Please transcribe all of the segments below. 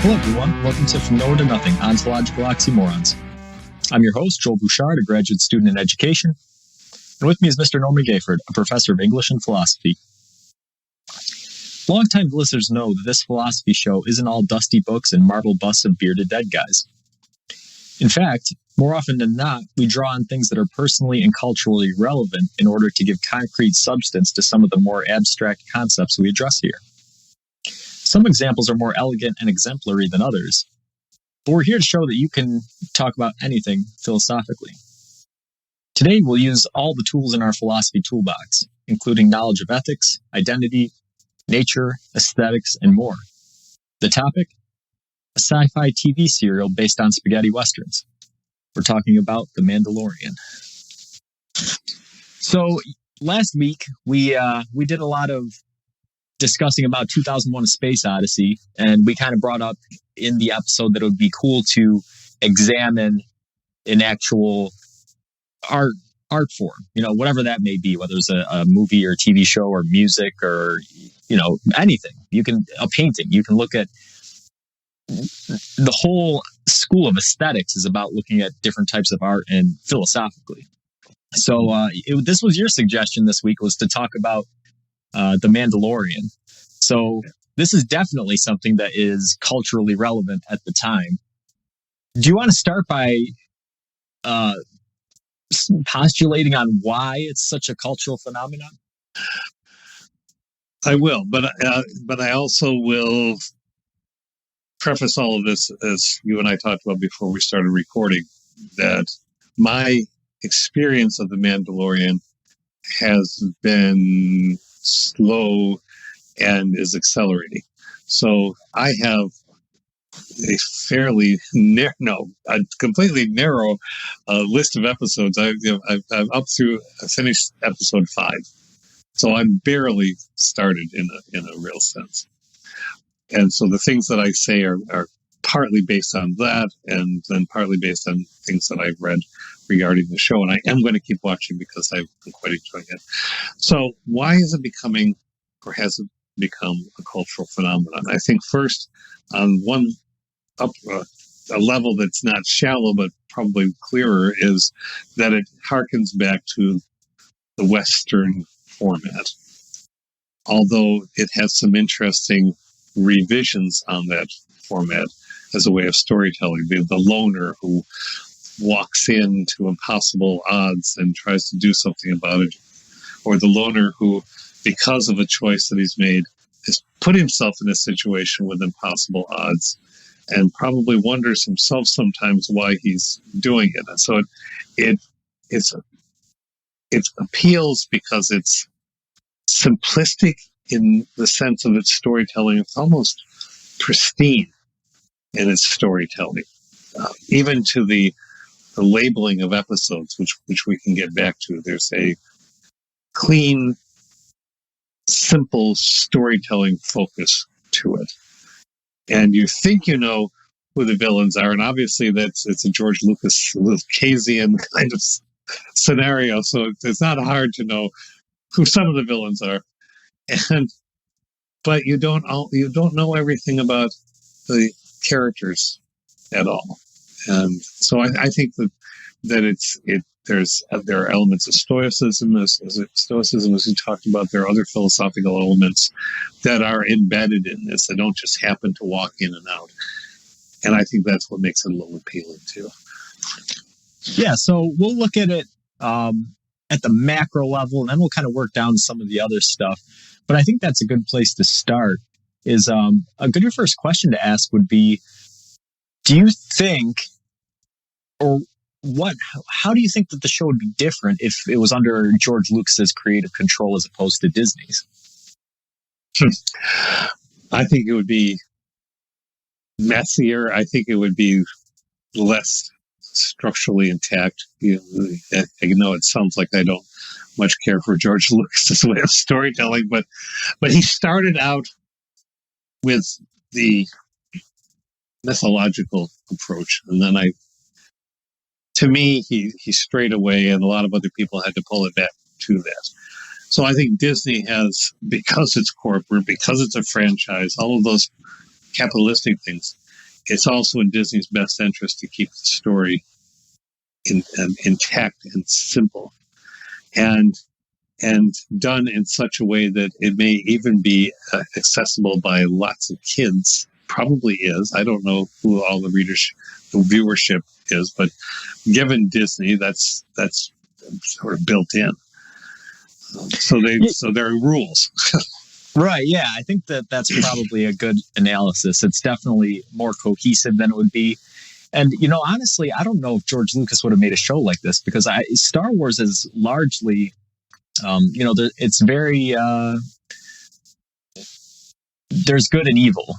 Hello, everyone. Welcome to From Nowhere to Nothing, Ontological Oxymorons. I'm your host, Joel Bouchard, a graduate student in education. And with me is Mr. Norman Gayford, a professor of English and philosophy. Longtime listeners know that this philosophy show isn't all dusty books and marble busts of bearded dead guys. In fact, more often than not, we draw on things that are personally and culturally relevant in order to give concrete substance to some of the more abstract concepts we address here. Some examples are more elegant and exemplary than others, but we're here to show that you can talk about anything philosophically. Today, we'll use all the tools in our philosophy toolbox, including knowledge of ethics, identity, nature, aesthetics, and more. The topic? A sci-fi TV serial based on spaghetti westerns. We're talking about The Mandalorian. So, last week, we did a lot of discussing about 2001: A Space Odyssey, and we kind of brought up in the episode that it would be cool to examine an actual art form, whatever that may be, whether it's a movie or TV show or music or, anything. A painting. You can look at the whole school of aesthetics is about looking at different types of art and philosophically. So this was your suggestion this week, was to talk about The Mandalorian. So this is definitely something that is culturally relevant at the time. Do you want to start by postulating on why it's such a cultural phenomenon? I will, but I also will preface all of this, as you and I talked about before we started recording, that my experience of The Mandalorian has been slow and is accelerating. So I have a fairly completely narrow list of episodes. I'm up through, I finished episode 5. So I'm barely started in a real sense. And so the things that I say are partly based on that, and then partly based on things that I've read regarding the show. And I am going to keep watching because I've been quite enjoying it. So why is it becoming, or has it become, a cultural phenomenon? I think first, on a level that's not shallow but probably clearer, is that it harkens back to the Western format. Although it has some interesting revisions on that format as a way of storytelling. The loner who walks into impossible odds and tries to do something about it, or the loner who, because of a choice that he's made, has put himself in a situation with impossible odds and probably wonders himself sometimes why he's doing it. And so it appeals because it's simplistic in the sense of its storytelling. It's almost pristine in its storytelling, even to the labeling of episodes, which we can get back to. There's a clean, simple storytelling focus to it. And you think you know who the villains are, and obviously it's a George Lucasian kind of scenario, so it's not hard to know who some of the villains are. But you don't know everything about the characters at all. And so I think that there are elements of stoicism, as we talked about. There are other philosophical elements that are embedded in this that don't just happen to walk in and out. And I think that's what makes it a little appealing too. Yeah, so we'll look at it at the macro level, and then we'll kind of work down some of the other stuff. But I think that's a good place to start. Is a good first question to ask would be, do you think, or how do you think that the show would be different if it was under George Lucas's creative control as opposed to Disney's? I think it would be messier. I think it would be less structurally intact. I know it sounds like I don't much care for George Lucas's way of storytelling, but he started out with the mythological approach, and then to me, he strayed away, and a lot of other people had to pull it back to that. So I think Disney has, because it's corporate, because it's a franchise, all of those capitalistic things, it's also in Disney's best interest to keep the story intact and simple, and done in such a way that it may even be accessible by lots of kids. Probably is. I don't know who all the viewership is, but given Disney, that's sort of built in. So there are rules. Right. Yeah. I think that's probably a good analysis. It's definitely more cohesive than it would be. And, honestly, I don't know if George Lucas would have made a show like this, because Star Wars is largely, it's very, there's good and evil,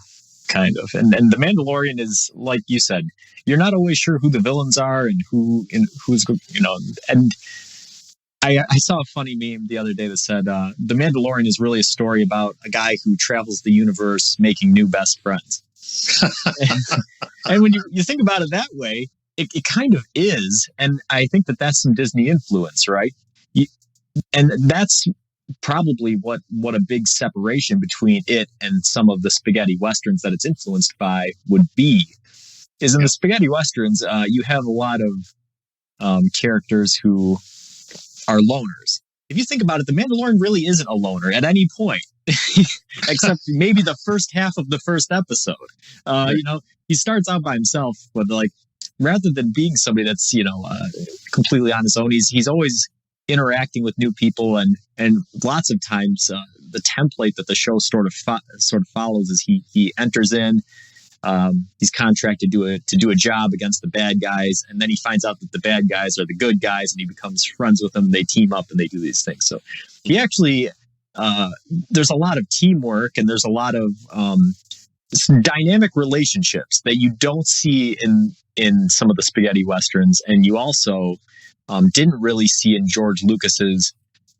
kind of. And The Mandalorian is, like you said, you're not always sure who the villains are and who's, and I saw a funny meme the other day that said, The Mandalorian is really a story about a guy who travels the universe making new best friends. And when you think about it that way, it kind of is. And I think that's some Disney influence, right? And that's probably what a big separation between it and some of the spaghetti westerns that it's influenced by would be. Is in the spaghetti westerns, you have a lot of characters who are loners. If you think about it, the Mandalorian really isn't a loner at any point, except maybe the first half of the first episode. He starts out by himself, but rather than being somebody that's completely on his own, he's always interacting with new people, and lots of times the template that the show sort of follows is he enters in. He's contracted to do a job against the bad guys, and then he finds out that the bad guys are the good guys, and he becomes friends with them. They team up and they do these things. So he actually, there's a lot of teamwork, and there's a lot of dynamic relationships that you don't see in some of the spaghetti westerns, and you also didn't really see in George Lucas's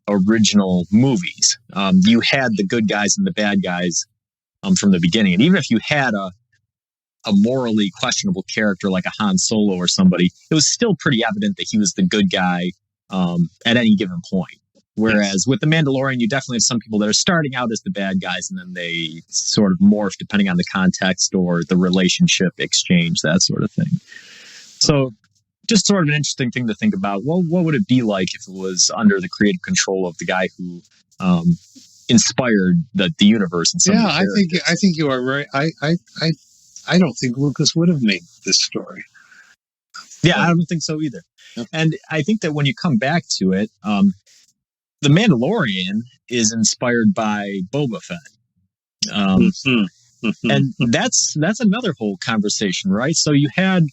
original movies. You had the good guys and the bad guys from the beginning, and even if you had a morally questionable character like a Han Solo or somebody, it was still pretty evident that he was the good guy at any given point. Whereas with The Mandalorian, you definitely have some people that are starting out as the bad guys, and then they sort of morph depending on the context or the relationship exchange, that sort of thing. So just sort of an interesting thing to think about. Well, what would it be like if it was under the creative control of the guy who inspired the universe? And some I think you are right. I don't think Lucas would have made this story. Yeah, I don't think so either. Yep. And I think that when you come back to it, The Mandalorian is inspired by Boba Fett. And that's another whole conversation, right? So you had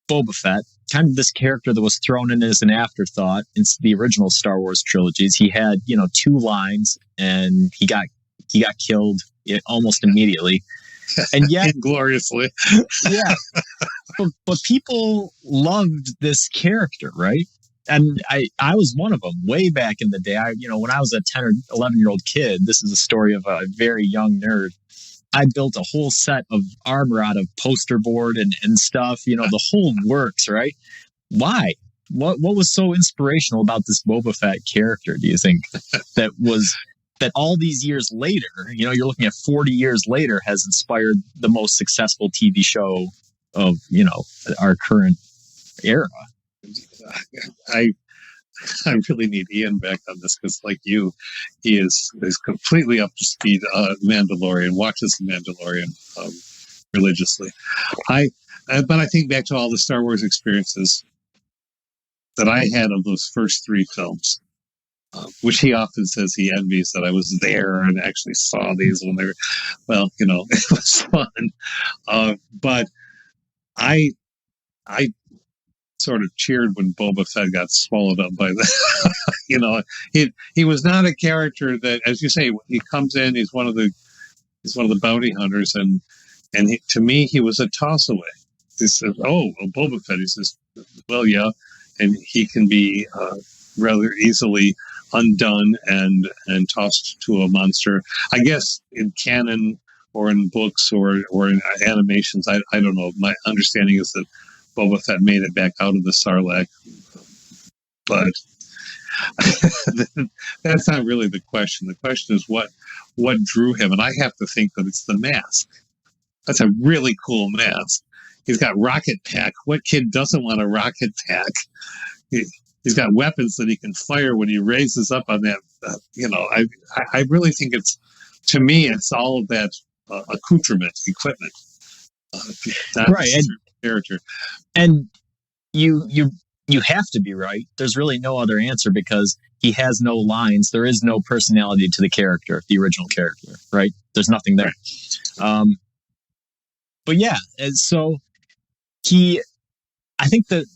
Boba Fett, kind of this character that was thrown in as an afterthought in the original Star Wars trilogies. He had, 2 lines, and he got killed almost immediately. And yet, gloriously, yeah. But people loved this character, right? And I was one of them way back in the day. When I was a 10 or 11-year-old kid, this is a story of a very young nerd. I built a whole set of armor out of poster board and stuff. The whole works, right? Why? What was so inspirational about this Boba Fett character, do you think, that all these years later, you're looking at 40 years later, has inspired the most successful TV show of, our current era? I really need Ian back on this, because like you, he is completely up to speed on Mandalorian, watches the Mandalorian religiously. But I think back to all the Star Wars experiences that I had of those first 3 films. Which he often says he envies that I was there and actually saw these when they were, it was fun. But I sort of cheered when Boba Fett got swallowed up by the, he was not a character that, as you say, he comes in, he's one of the bounty hunters, and to me, he was a toss away. He said, "Oh, well, Boba Fett." He says, "Well, yeah," and he can be rather easily undone and tossed to a monster. I guess in canon or in books or in animations, I don't know. My understanding is that Boba Fett made it back out of the Sarlacc, but that's not really the question. The question is what drew him, and I have to think that it's the mask. That's a really cool mask. He's got rocket pack. What kid doesn't want a rocket pack? He's got weapons that he can fire when he raises up on that. I really think to me, it's all of that accoutrement, equipment. Right, and character. And you have to be right. There's really no other answer because he has no lines. There is no personality to the character, the original character, right? There's nothing there. Right. But yeah, so I think the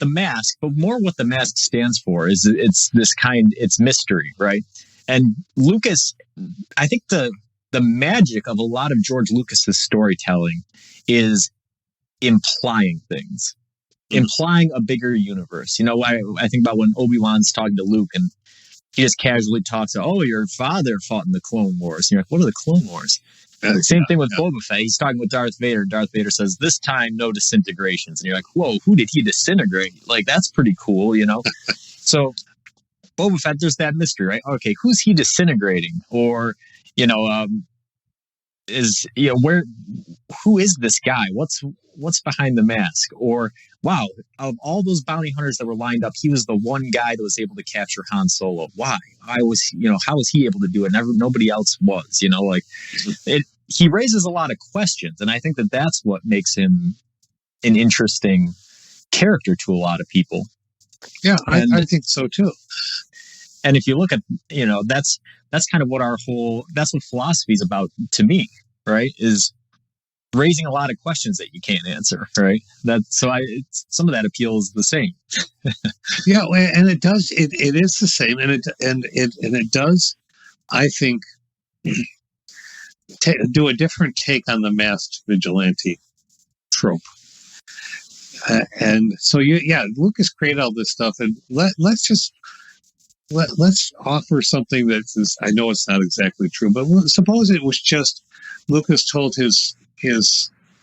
mask, but more what the mask stands for is it's mystery, right? And Lucas, I think the magic of a lot of George Lucas's storytelling is implying things, implying a bigger universe. I think about when Obi-Wan's talking to Luke and he just casually talks, oh, your father fought in the Clone Wars. And you're like, what are the Clone Wars? Same thing with Boba Fett. He's talking with Darth Vader. Darth Vader says, this time, no disintegrations. And you're like, whoa, who did he disintegrate? Like, that's pretty cool, So Boba Fett, there's that mystery, right? Okay, who's he disintegrating? Or, who is this guy? What's behind the mask? Or, wow, of all those bounty hunters that were lined up, he was the one guy that was able to capture Han Solo. Why? How was he able to do it? Nobody else was, he raises a lot of questions. And I think that that's what makes him an interesting character to a lot of people. Yeah, I think so too. And if you look at, that's kind of what that's what philosophy is about to me, right? Is raising a lot of questions that you can't answer, right? Some of that appeal is the same. Yeah, and it does. It is the same, and it does. I think do a different take on the masked vigilante trope. And so Lucas created all this stuff, and let's offer something that is. I know it's not exactly true, but suppose it was just Lucas told his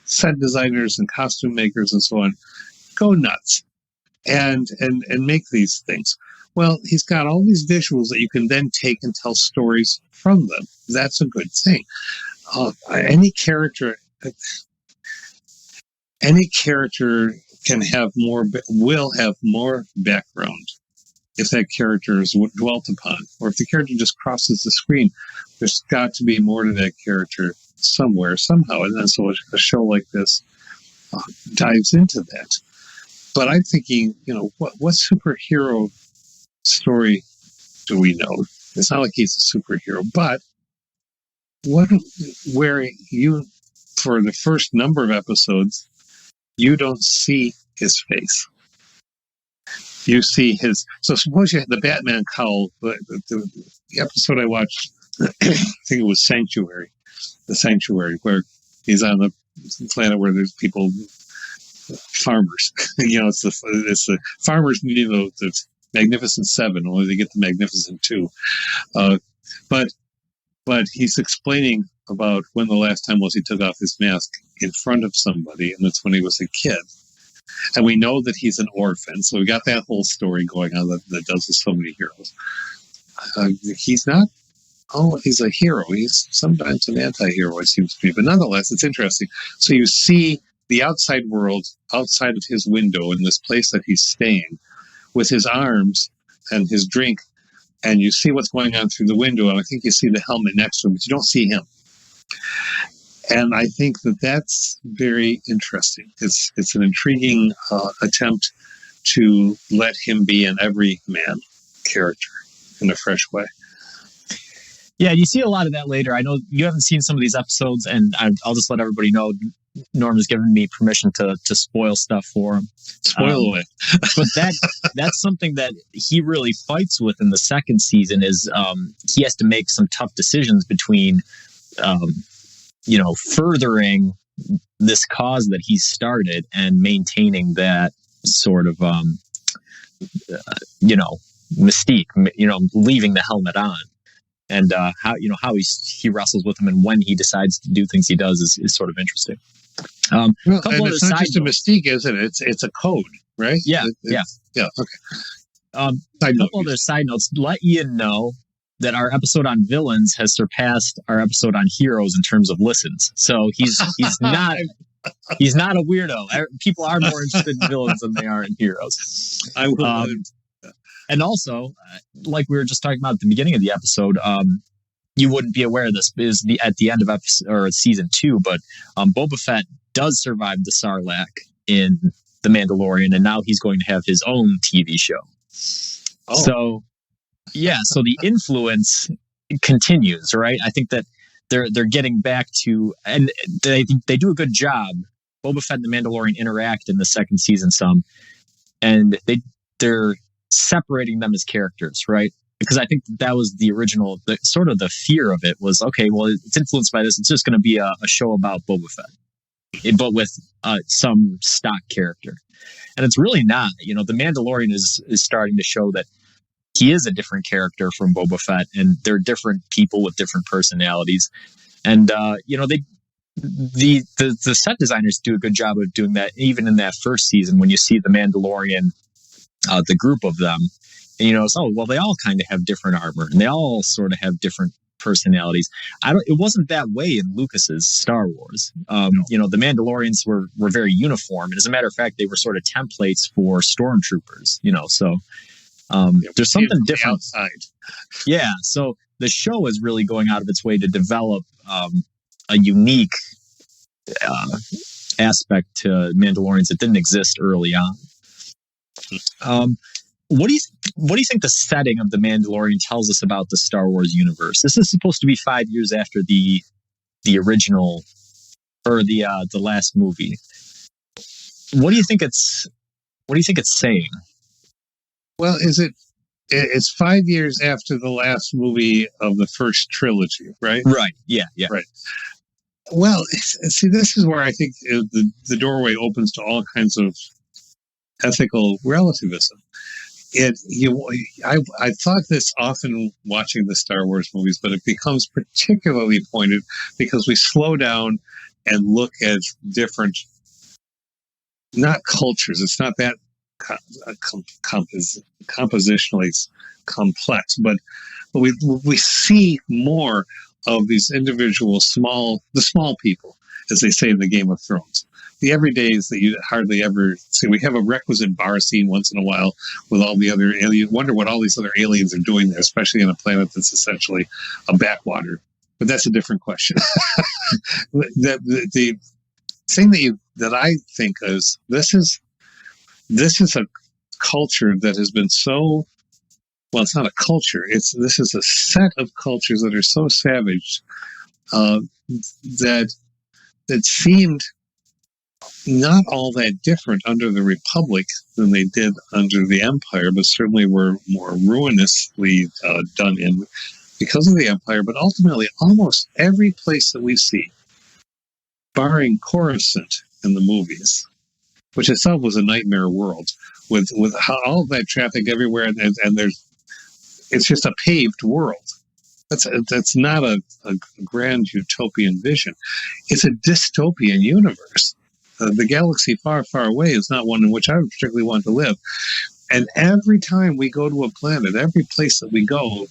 set designers and costume makers and so on, go nuts and make these things. Well, he's got all these visuals that you can then take and tell stories from them. That's a good thing. Any character will have more background if that character is dwelt upon, or if the character just crosses the screen. There's got to be more to that character somewhere, somehow, and then so a show like this dives into that. But I'm thinking, what superhero story do we know? It's not like he's a superhero, but where you, for the first number of episodes, you don't see his face. You see so suppose you had the Batman cowl, the episode I watched, I think it was The Sanctuary, where he's on the planet where there's people, farmers. It's the farmers needing the Magnificent Seven, only they get the Magnificent Two. But he's explaining about when the last time was he took off his mask in front of somebody, and that's when he was a kid. And we know that he's an orphan, so we got that whole story going on that does with so many heroes. He's not. Oh, he's a hero. He's sometimes an anti-hero, it seems to be. But nonetheless, it's interesting. So you see the outside world, outside of his window in this place that he's staying, with his arms and his drink, and you see what's going on through the window, and I think you see the helmet next to him, but you don't see him. And I think that's very interesting. It's an intriguing attempt to let him be an everyman character in a fresh way. Yeah, you see a lot of that later. I know you haven't seen some of these episodes, and I'll just let everybody know Norm has given me permission to spoil stuff for him. Spoil away. But that's something that he really fights with in the second season is he has to make some tough decisions between, furthering this cause that he started and maintaining that sort of, mystique, leaving the helmet on. And how he wrestles with him, and when he decides to do things he does is sort of interesting. And it's not just a mystique, is it? It's a code, right? Yeah, yeah. Okay. A couple other side notes. Let Ian know that our episode on villains has surpassed our episode on heroes in terms of listens. So he's not He's not a weirdo. People are more interested in villains than they are in heroes. I will. And also, like we were just talking about at the beginning of the episode, you wouldn't be aware of this is at the end of episode or season 2, but Boba Fett does survive the Sarlacc in The Mandalorian, and now he's going to have his own TV show. Oh. So, yeah, so the influence continues, right? I think that they're getting back to, and they do a good job. Boba Fett and the Mandalorian interact in the second season some, and they're separating them as characters, right? Because I think that was the original, sort of the fear of it was, okay, well, it's influenced by this. It's just going to be a show about Boba Fett, but with some stock character. And it's really not. You know, The Mandalorian is starting to show that he is a different character from Boba Fett, and they're different people with different personalities. And, you know, the set designers do a good job of doing that, even in that first season when you see The Mandalorian, the group of them. And, you know, it's, oh, well, they all kind of have different armor, and they all sort of have different personalities. It wasn't that way in Lucas's Star Wars. No. You know, the Mandalorians were very uniform, and as a matter of fact, they were sort of templates for stormtroopers. You know, so there's something different outside. Yeah, so the show is really going out of its way to develop a unique aspect to Mandalorians that didn't exist early on. What do you think the setting of The Mandalorian tells us about the Star Wars universe? This is supposed to be 5 years after the original, or the last movie. What do you think it's saying? Well, it's 5 years after the last movie of the first trilogy, right? Right. Yeah. Right. Well, see, this is where I think the doorway opens to all kinds of ethical relativism. I thought this often watching the Star Wars movies, but it becomes particularly pointed because we slow down and look at different, not cultures. It's not that compositionally complex, but we see more of these individual small people, as they say in the Game of Thrones. The everydays that you hardly ever see. We have a requisite bar scene once in a while with all the other aliens. Wonder what all these other aliens are doing there, especially on a planet that's essentially a backwater. But that's a different question. The thing that I think is this is a culture that has been so, well, it's not a culture. This is a set of cultures that are so savage that seemed not all that different under the Republic than they did under the Empire, but certainly were more ruinously done in because of the Empire. But ultimately, almost every place that we see, barring Coruscant in the movies, which itself was a nightmare world, with all that traffic everywhere, and it's just a paved world. That's not a grand utopian vision. It's a dystopian universe. The galaxy far, far away is not one in which I particularly want to live. And every time we go to a planet, every place that we go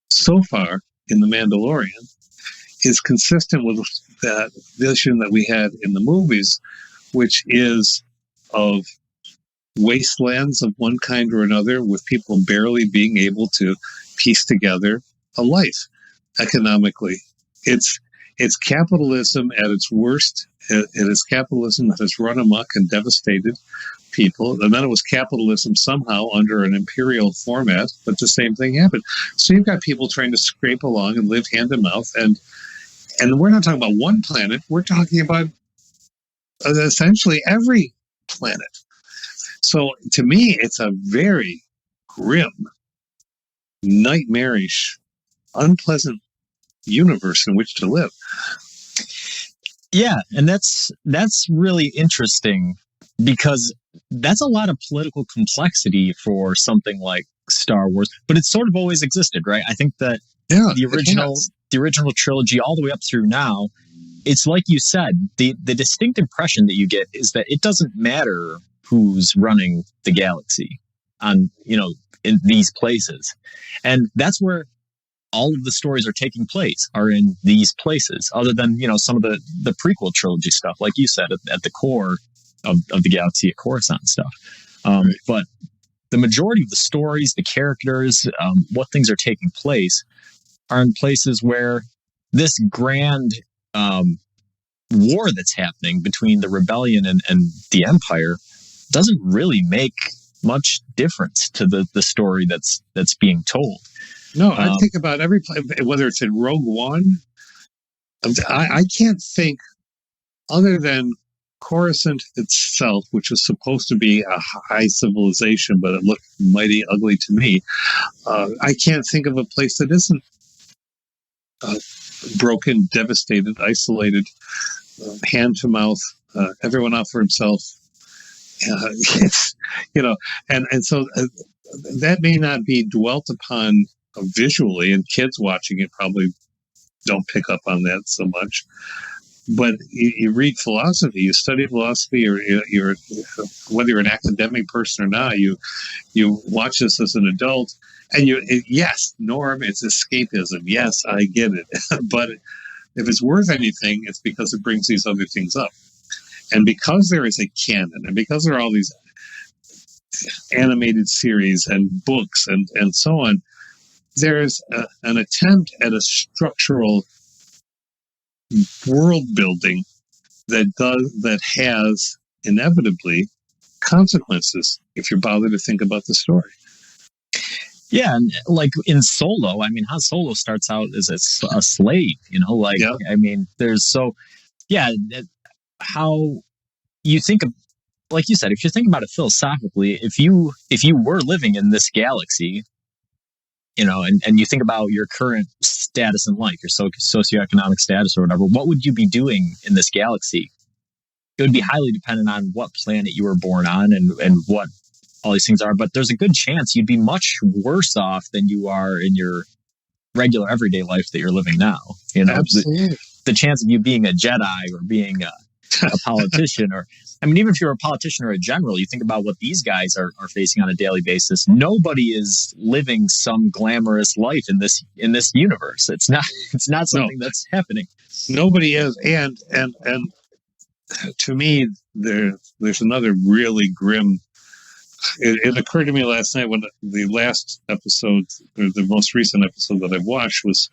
so far in The Mandalorian is consistent with that vision that we had in the movies, which is of wastelands of one kind or another, with people barely being able to piece together a life economically. It's capitalism at its worst. It is capitalism that has run amok and devastated people. And then it was capitalism somehow under an imperial format, but the same thing happened. So you've got people trying to scrape along and live hand to mouth. And we're not talking about one planet. We're talking about essentially every planet. So to me, it's a very grim, nightmarish, unpleasant universe in which to live. Yeah, and that's really interesting because that's a lot of political complexity for something like Star Wars, but it's sort of always existed, right? I think that the original trilogy all the way up through now, it's like you said, the distinct impression that you get is that it doesn't matter who's running the galaxy on, in these places. And that's where all of the stories are taking place are in these places, other than, some of the prequel trilogy stuff, like you said, at the core of the galaxy at Coruscant stuff. Right. But the majority of the stories, the characters, what things are taking place are in places where this grand war that's happening between the rebellion and the Empire doesn't really make much difference to the story that's being told. No, I think about every whether it's in Rogue One. I can't think other than Coruscant itself, which was supposed to be a high civilization, but it looked mighty ugly to me. I can't think of a place that isn't broken, devastated, isolated, hand to mouth, everyone out for himself. It's, and so that may not be dwelt upon visually, and kids watching it probably don't pick up on that so much. But you read philosophy, you study philosophy, or you're whether you're an academic person or not, you watch this as an adult, and yes, Norm, it's escapism. Yes, I get it. But if it's worth anything, it's because it brings these other things up. And because there is a canon, and because there are all these animated series and books and so on, there's an attempt at a structural world building that has inevitably consequences if you're bothered to think about the story. Yeah, and like in Solo, I mean, Han Solo starts out as a slave, yeah. I mean, how you think of, like you said, if you think about it philosophically, if you were living in this galaxy, and you think about your current status in life, your socioeconomic status or whatever, what would you be doing in this galaxy? It would be highly dependent on what planet you were born on and what all these things are. But there's a good chance you'd be much worse off than you are in your regular everyday life that you're living now. Absolutely. The chance of you being a Jedi or being a politician, or even if you're a politician or a general, you think about what these guys are facing on a daily basis. Nobody is living some glamorous life in this universe. It's not something that's happening. Nobody is, and to me, there's another really grim. It occurred to me last night when the last episode, or the most recent episode that I watched, was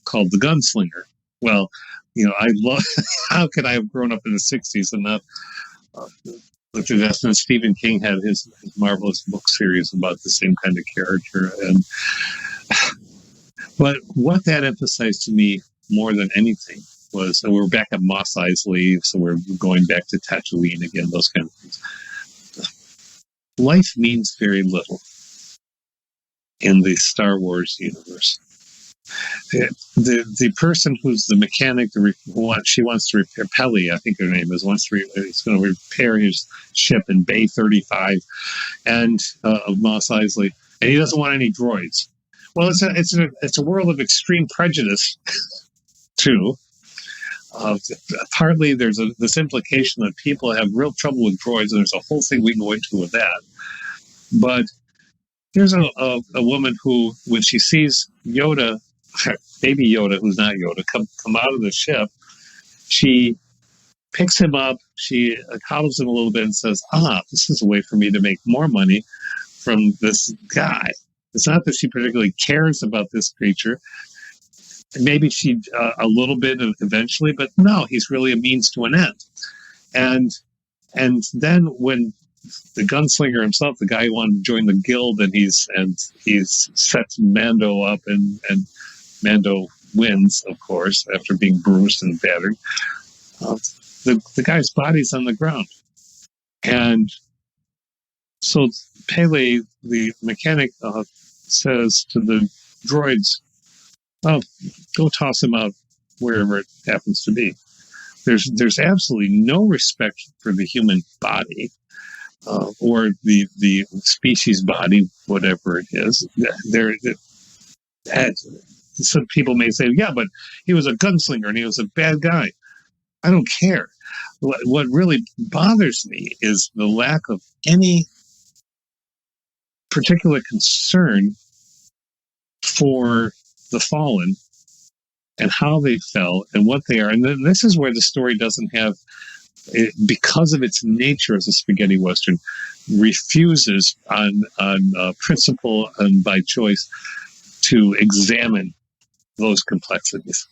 called The Gunslinger. Well, I love. How could I have grown up in the '60s and not looked at that? And Stephen King had his marvelous book series about the same kind of character, but what that emphasized to me more than anything was, and we're back at Mos Eisley, so we're going back to Tatooine again, those kind of things. Life means very little in the Star Wars universe. The person who's the mechanic, she wants to repair, Pelly, I think her name is, is going to repair his ship in Bay 35 of Mos Eisley, and he doesn't want any droids. Well, it's a world of extreme prejudice, too. Partly there's this implication that people have real trouble with droids, and there's a whole thing we can go into with that. But there's a woman who, when she sees Yoda, baby Yoda, who's not Yoda, come out of the ship, she picks him up, she coddles him a little bit and says, this is a way for me to make more money from this guy. It's not that she particularly cares about this creature. Maybe she a little bit eventually, but no, he's really a means to an end. And then when the gunslinger himself, the guy who wanted to join the guild, and he's sets Mando up, and Mando wins, of course, after being bruised and battered. The guy's body's on the ground, and so Pele, the mechanic, says to the droids, go toss him out wherever it happens to be. There's absolutely no respect for the human body, or the species body, whatever it is. Some people may say, yeah, but he was a gunslinger and he was a bad guy. I don't care. What really bothers me is the lack of any particular concern for the fallen and how they fell and what they are. And then this is where the story doesn't have, because of its nature as a spaghetti Western, refuses on principle and by choice to examine those complexities.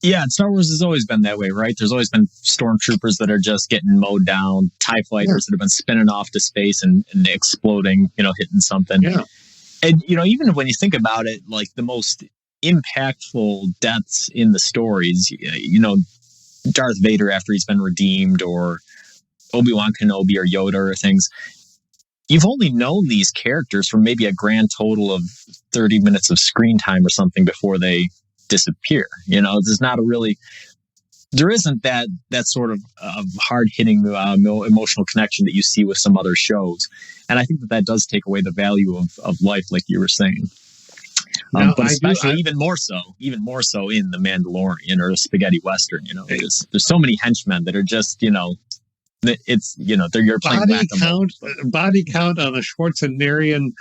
Yeah, and Star Wars has always been that way, right? There's always been stormtroopers that are just getting mowed down, TIE fighters that have been spinning off to space and exploding, hitting something. Yeah. And, even when you think about it, like the most impactful deaths in the stories, Darth Vader after he's been redeemed, or Obi-Wan Kenobi or Yoda or things, you've only known these characters for maybe a grand total of 30 minutes of screen time or something before they disappear. There's not there isn't that sort of hard-hitting emotional connection that you see with some other shows. And I think that does take away the value of life, like you were saying. But especially even more so in The Mandalorian or a spaghetti Western, there's so many henchmen that are just, it's, they're your body count on a Schwarzenegger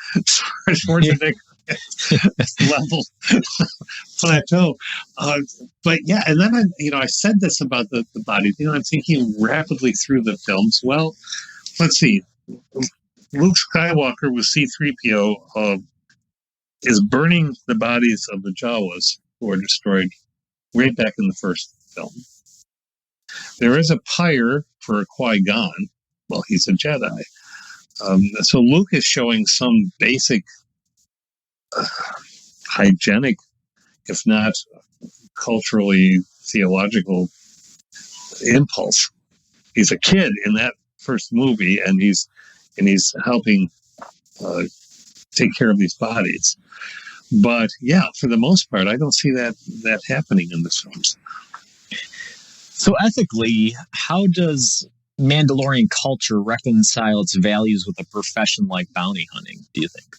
level plateau. But yeah, and then I said this about the body. I'm thinking rapidly through the films. Well, let's see. Luke Skywalker with C-3PO is burning the bodies of the Jawas who are destroyed right back in the first film. There is a pyre for Qui-Gon. Well, he's a Jedi. So Luke is showing some basic hygienic, if not culturally theological impulse. He's a kid in that first movie, and he's helping take care of these bodies. But yeah, for the most part, I don't see that happening in the films. So ethically, how does Mandalorian culture reconcile its values with a profession like bounty hunting, do you think?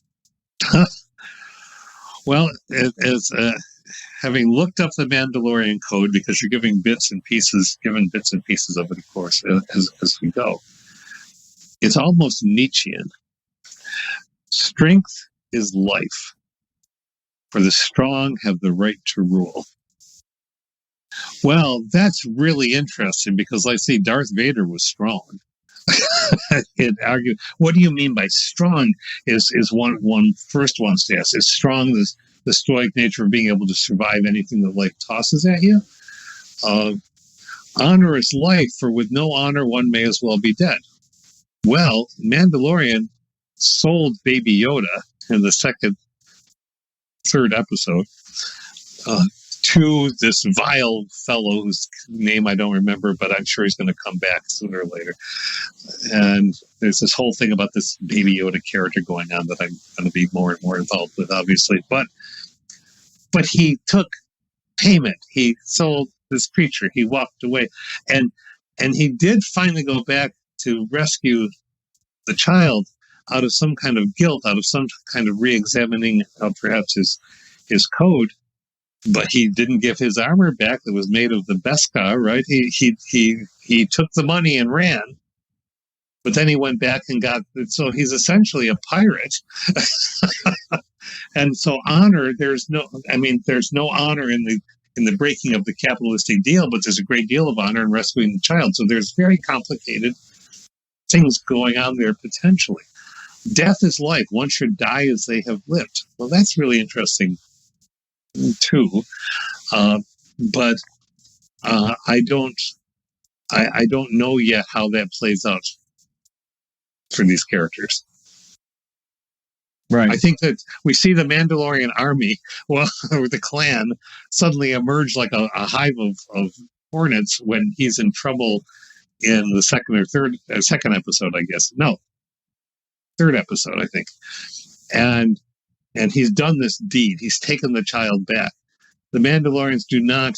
Well, as having looked up the Mandalorian code, because you're given bits and pieces of it, of course, as we go, it's almost Nietzschean. Strength is life, for the strong have the right to rule. Well, that's really interesting, because I see Darth Vader was strong. It argued, what do you mean by strong? Is one first wants to ask. Is strong the stoic nature of being able to survive anything that life tosses at you? Honor is life, for with no honor one may as well be dead. Well, Mandalorian sold Baby Yoda in the third episode to this vile fellow whose name I don't remember, but I'm sure he's going to come back sooner or later. And there's this whole thing about this Baby Yoda character going on that I'm going to be more and more involved with, obviously. But he took payment. He sold this creature. He walked away. And he did finally go back to rescue the child out of some kind of guilt, out of some kind of re-examining of perhaps his code. But he didn't give his armor back that was made of the Beskar, right? He took the money and ran, but then he went back and got it. So he's essentially a pirate. And so honor, there's no honor in the breaking of the capitalistic deal, but there's a great deal of honor in rescuing the child. So there's very complicated things going on there potentially. Death is life. One should die as they have lived. Well, that's really interesting too, but I don't know yet how that plays out for these characters. Right. I think that we see the Mandalorian army, or the clan, suddenly emerge like a hive of hornets when he's in trouble in the second episode, I guess. No, third episode, I think, and he's done this deed. He's taken the child back. The Mandalorians do not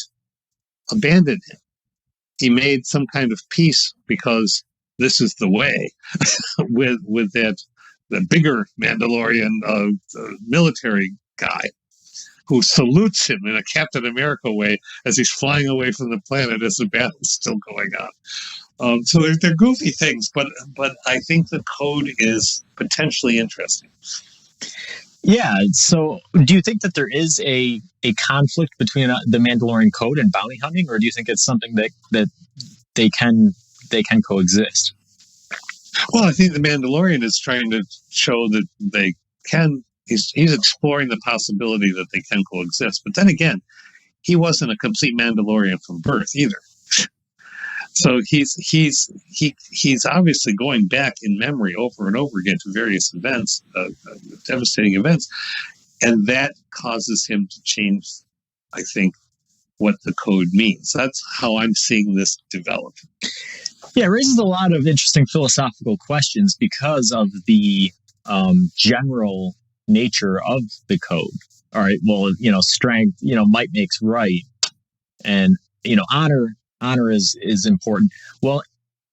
abandon him. He made some kind of peace because this is the way with the bigger Mandalorian military guy who salutes him in a Captain America way as he's flying away from the planet as the battle's still going on. So they're goofy things, but I think the code is potentially interesting. Yeah. So, do you think that there is a conflict between the Mandalorian code and bounty hunting, or do you think it's something that they can they can coexist? Well, I think the Mandalorian is trying to show that they can. He's exploring the possibility that they can coexist. But then again, he wasn't a complete Mandalorian from birth either. So he's obviously going back in memory over and over again to various events, devastating events, and that causes him to change, I think, what the code means. That's how I'm seeing this develop. Yeah, it raises a lot of interesting philosophical questions because of the general nature of the code. All right, well, strength, might makes right, and honor is important. Well,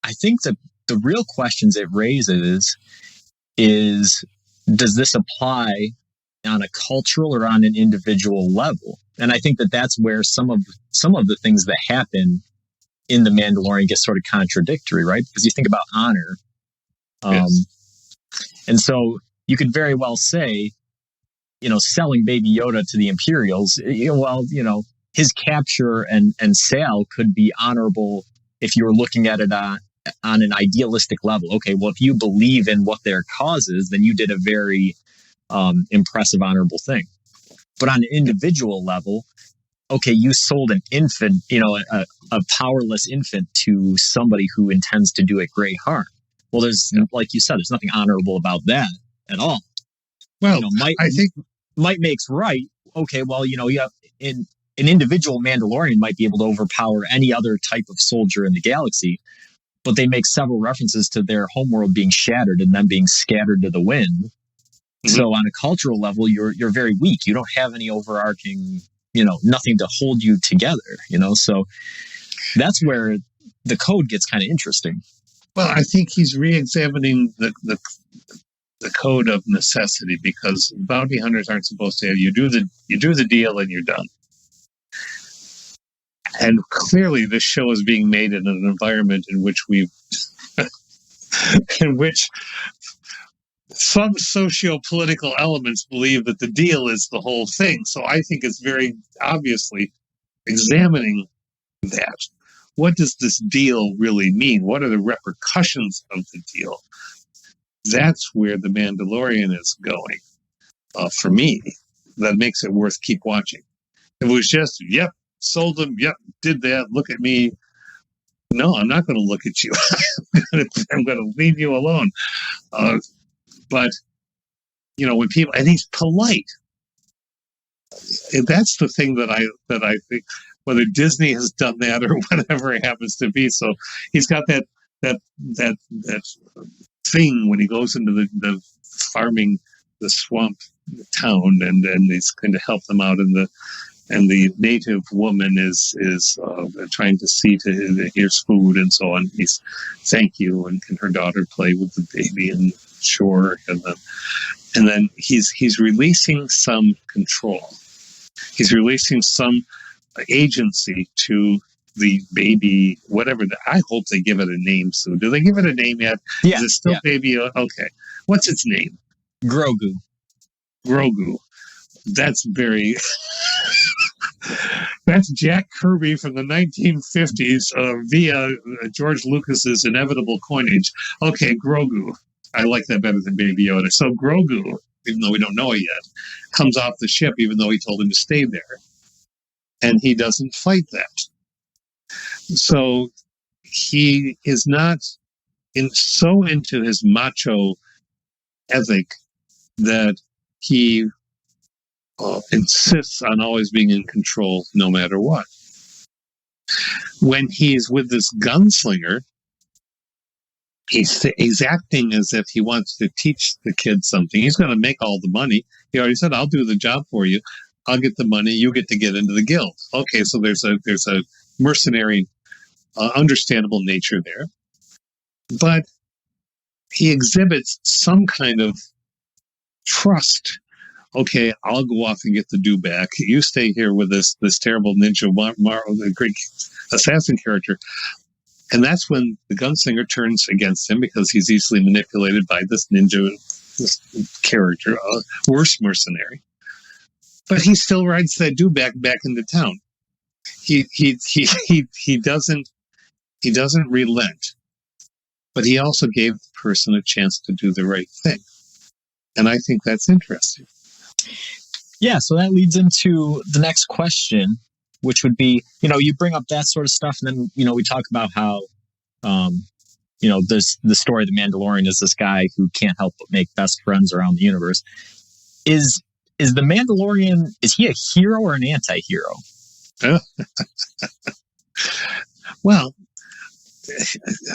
I think that the real questions it raises is, does this apply on a cultural or on an individual level? And I think that that's where some of the things that happen in the Mandalorian get sort of contradictory, right? Because you think about honor, Yes. and so you could very well say, selling Baby Yoda to the Imperials, his capture and sale could be honorable if you were looking at it on an idealistic level. Okay, well, if you believe in what their cause is, then you did a very impressive, honorable thing. But on an individual level, okay, you sold an infant, a powerless infant to somebody who intends to do it great harm. Well, like you said, there's nothing honorable about that at all. Well, I think might makes right. Okay, well, an individual Mandalorian might be able to overpower any other type of soldier in the galaxy, but they make several references to their homeworld being shattered and then being scattered to the wind. Mm-hmm. So on a cultural level, you're very weak. You don't have any overarching, nothing to hold you together, so that's where the code gets kind of interesting. Well, I think he's re-examining the code of necessity, because bounty hunters aren't supposed to have you do the deal and you're done. And clearly, this show is being made in an environment in which some socio-political elements believe that the deal is the whole thing. So I think it's very obviously examining that. What does this deal really mean? What are the repercussions of the deal? That's where the Mandalorian is going. For me, that makes it worth keep watching. If it was just, yep, sold them, yep, did that, look at me. No, I'm not going to look at you. I'm going to leave you alone. But, when people, and he's polite. And that's the thing that I think, whether Disney has done that or whatever it happens to be. So he's got that thing when he goes into the farming, the swamp town, and he's going to help them out, and the native woman is trying to see to here's food and so on. He's thank you, and can her daughter play with the baby, and sure, and then he's releasing some control. He's releasing some agency to the baby, whatever. I hope they give it a name soon. Do they give it a name yet? Yeah. Is it still Baby? Okay. What's its name? Grogu. That's very... That's Jack Kirby from the 1950s via George Lucas's inevitable coinage. Okay, Grogu. I like that better than Baby Yoda. So Grogu, even though we don't know it yet, comes off the ship even though he told him to stay there. And he doesn't fight that. So he is not so into his macho ethic that he insists on always being in control no matter what. When he's with this gunslinger, he's acting as if he wants to teach the kid something. He's going to make all the money. He already said, I'll do the job for you. I'll get the money. You get to get into the guild. Okay, so there's a mercenary, understandable nature there. But he exhibits some kind of trust. Okay, I'll go off and get the due back. You stay here with this terrible ninja, the Greek assassin character. And that's when the gunslinger turns against him, because he's easily manipulated by this ninja this character, worse mercenary. But he still rides that dude back into town. He doesn't relent, but he also gave the person a chance to do the right thing, and I think that's interesting. Yeah, so that leads into the next question, which would be, you bring up that sort of stuff, and then we talk about how, the story of the Mandalorian is this guy who can't help but make best friends around the universe. Is the Mandalorian, is he a hero or an anti-hero? Well,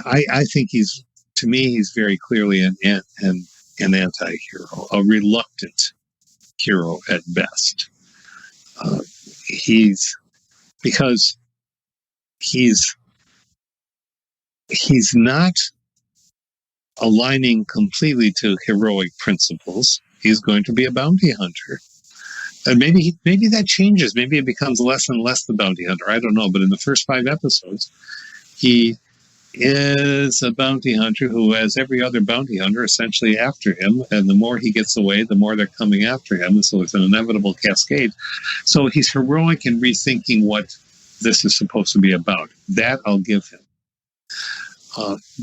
I think he's very clearly an anti-hero, a reluctant hero at best. He's not aligning completely to heroic principles. He's going to be a bounty hunter. And maybe that changes. Maybe it becomes less and less the bounty hunter. I don't know. But in the first 5 episodes, he is a bounty hunter who has every other bounty hunter essentially after him. And the more he gets away, the more they're coming after him. And so it's an inevitable cascade. So he's heroic in rethinking what this is supposed to be about. That I'll give him.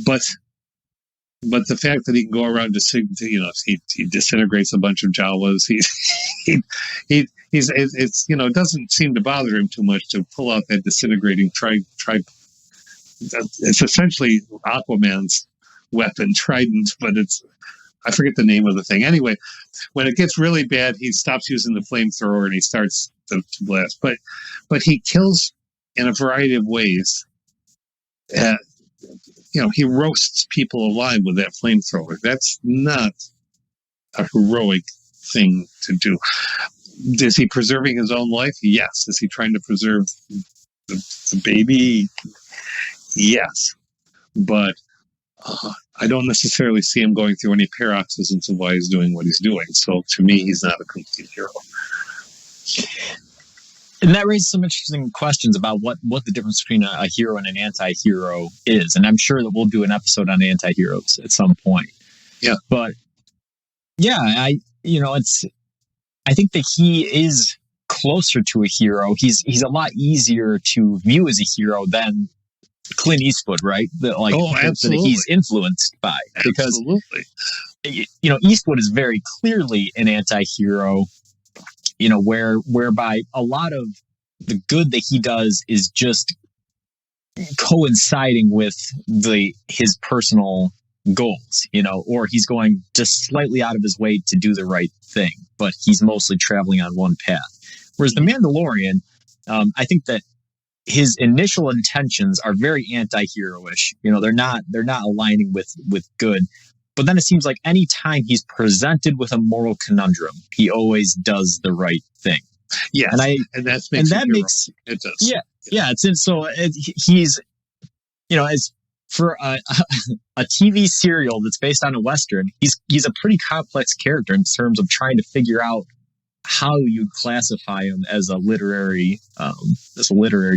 But the fact that he can go around he disintegrates a bunch of Jawas. It doesn't seem to bother him too much to pull out that disintegrating it's essentially Aquaman's weapon, trident, but I forget the name of the thing. Anyway, when it gets really bad, he stops using the flamethrower and he starts to blast. But he kills in a variety of ways. He roasts people alive with that flamethrower. That's not a heroic thing to do. Is he preserving his own life? Yes. Is he trying to preserve the baby? Yes. But I don't necessarily see him going through any paroxysms of why he's doing what he's doing. So to me, he's not a complete hero. And that raises some interesting questions about what the difference between a hero and an anti-hero is. And I'm sure that we'll do an episode on anti-heroes at some point. Yeah. But yeah, I think that he is closer to a hero. He's a lot easier to view as a hero than Clint Eastwood, right? Absolutely. That he's influenced by. Because, Eastwood is very clearly an anti-hero. Whereby a lot of the good that he does is just coinciding with his personal goals, or he's going just slightly out of his way to do the right thing, but he's mostly traveling on one path. Whereas the Mandalorian, I think that his initial intentions are very anti-hero-ish. They're not aligning with good. But then it seems like any time he's presented with a moral conundrum, he always does the right thing. Yes, and that makes it does. Yeah. He's, as for a TV serial that's based on a Western, he's a pretty complex character in terms of trying to figure out how you classify him as a literary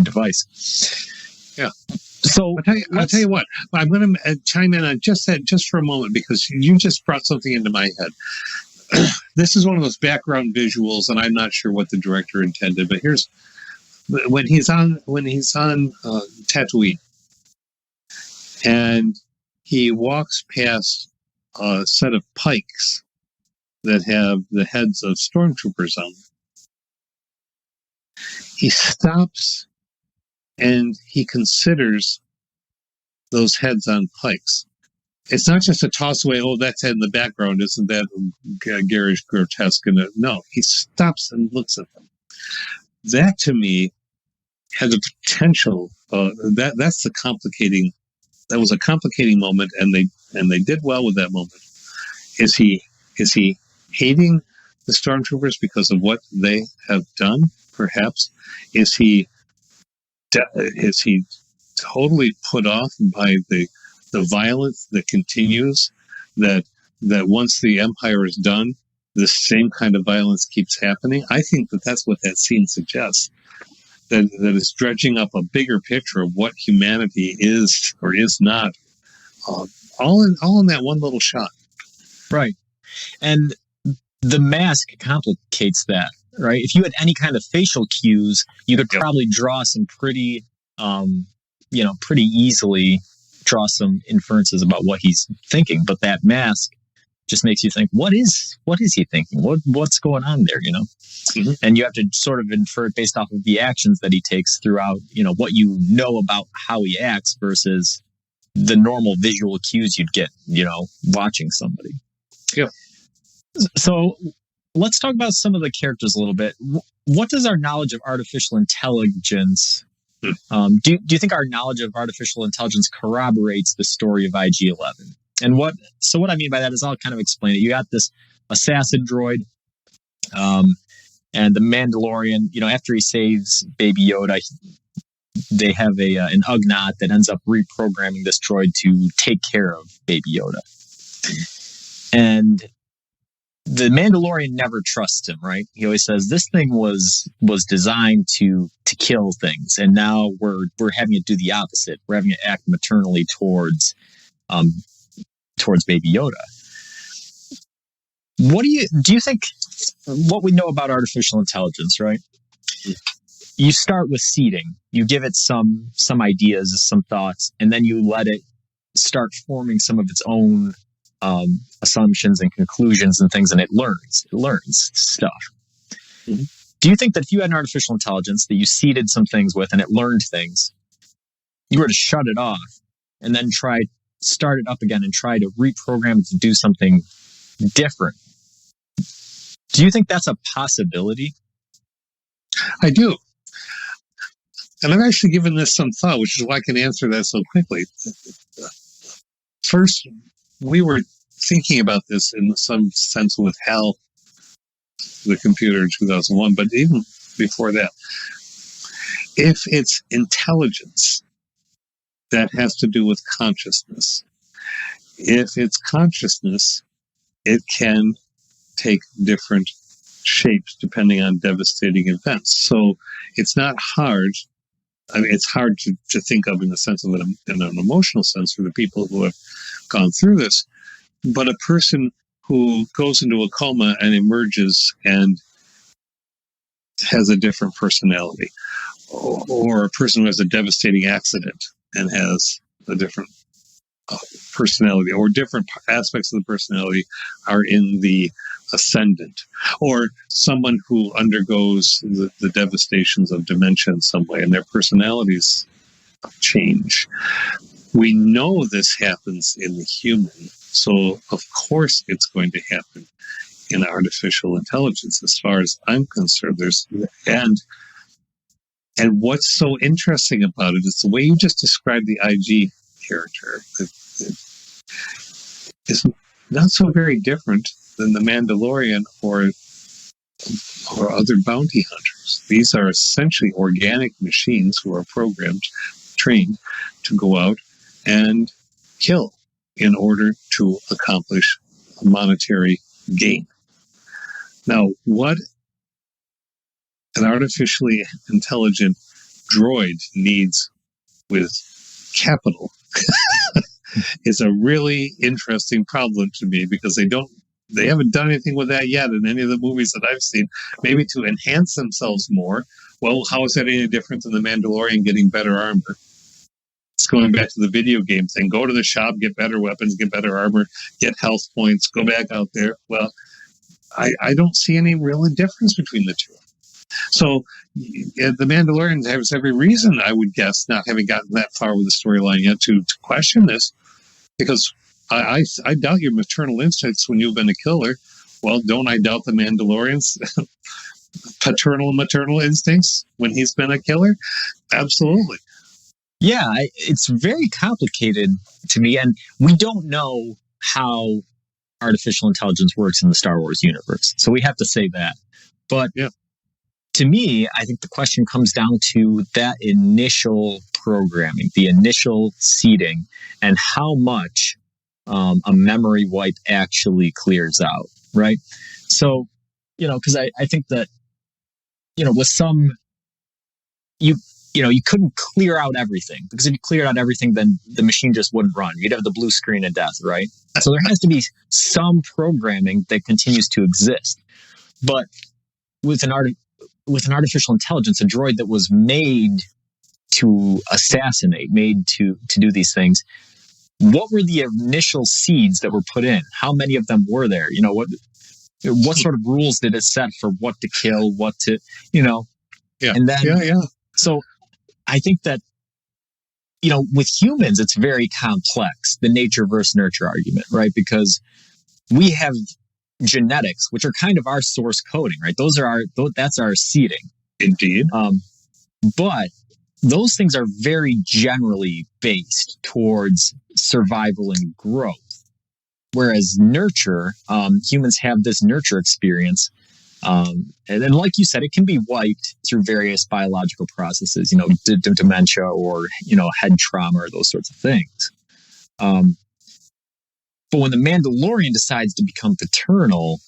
device. Yeah. So I'll tell you what, I'm going to chime in on just that just for a moment, because you just brought something into my head. This is one of those background visuals, and I'm not sure what the director intended, but here's when he's on Tatooine, and he walks past a set of pikes that have the heads of stormtroopers on them. He stops and he considers those heads on pikes. It's not just a toss away, that's head in the background, isn't that garish, grotesque? No, he stops and looks at them. That, to me, had the potential, that was a complicating moment, and they did well with that moment. Is he hating the stormtroopers because of what they have done, perhaps? Is he totally put off by the violence that continues, that once the Empire is done, the same kind of violence keeps happening? I think that's what that scene suggests, that it's dredging up a bigger picture of what humanity is or is not, all in that one little shot. Right. And the mask complicates that, right? If you had any kind of facial cues, you could probably draw some pretty, pretty easily draw some inferences about what he's thinking. But that mask just makes you think, what is he thinking? What's going on there, Mm-hmm. And you have to sort of infer it based off of the actions that he takes throughout, what you know about how he acts versus the normal visual cues you'd get, watching somebody. Yeah. So let's talk about some of the characters a little bit. What does our knowledge of artificial intelligence, do you think our knowledge of artificial intelligence corroborates the story of IG-11? And what I mean by that is I'll kind of explain it. You got this assassin droid, and the Mandalorian, after he saves Baby Yoda, they have an Ugnaught that ends up reprogramming this droid to take care of Baby Yoda. And the Mandalorian never trusts him, right? He always says this thing was designed to kill things, and now we're having it do the opposite. We're having it act maternally towards Baby Yoda. What do you think? What we know about artificial intelligence, right? You start with seeding. You give it some ideas, some thoughts, and then you let it start forming some of its own assumptions and conclusions and things, and it learns stuff. Mm-hmm. Do you think that if you had an artificial intelligence that you seeded some things with and it learned things, you were to shut it off and then start it up again and try to reprogram it to do something different? Do you think that's a possibility? I do. And I've actually given this some thought, which is why I can answer that so quickly. First, we were thinking about this in some sense with HAL, the computer in 2001, but even before that, if it's intelligence, that has to do with consciousness. If it's consciousness, it can take different shapes depending on devastating events. So it's not hard. I mean, it's hard to think of in the sense of in an emotional sense for the people who have gone through this. But a person who goes into a coma and emerges and has a different personality, or a person who has a devastating accident and has a different personality, or different aspects of the personality are in the ascendant, or someone who undergoes the devastations of dementia in some way and their personalities change. We know this happens in the human, so of course it's going to happen in artificial intelligence as far as I'm concerned. And what's so interesting about it is the way you just described the IG character. It is not so very different than the Mandalorian or other bounty hunters. These are essentially organic machines who are programmed, trained to go out and kill in order to accomplish a monetary gain. Now, what an artificially intelligent droid needs with capital is a really interesting problem to me, because they haven't done anything with that yet in any of the movies that I've seen. Maybe to enhance themselves more. Well, how is that any different than the Mandalorian getting better armor? It's going back to the video game thing. Go to the shop, get better weapons, get better armor, get health points, go back out there. Well, I don't see any real difference between the two. So the Mandalorian has every reason, I would guess, not having gotten that far with the storyline yet, to question this, because I doubt your maternal instincts when you've been a killer. Well, don't I doubt the Mandalorian's paternal and maternal instincts when he's been a killer? Absolutely. Yeah, it's very complicated to me, and we don't know how artificial intelligence works in the Star Wars universe, so we have to say that. But yeah, to me, I think the question comes down to that initial programming, the initial seeding, and how much a memory wipe actually clears out, right? So, because I think that, with some, you couldn't clear out everything, because if you cleared out everything, then the machine just wouldn't run. You'd have the blue screen of death, right? So there has to be some programming that continues to exist. But with an artificial intelligence, a droid that was made to assassinate, made to do these things, what were the initial seeds that were put in? How many of them were there? What sort of rules did it set for what to kill, what to, Yeah. And then, Yeah. So I think that, with humans, it's very complex, the nature versus nurture argument, right? Because we have genetics, which are kind of our source coding, right? That's our seeding. Indeed. But those things are very generally based towards survival and growth. Whereas nurture, humans have this nurture experience. And then, like you said, it can be wiped through various biological processes, dementia or, head trauma or those sorts of things. But when the Mandalorian decides to become paternal,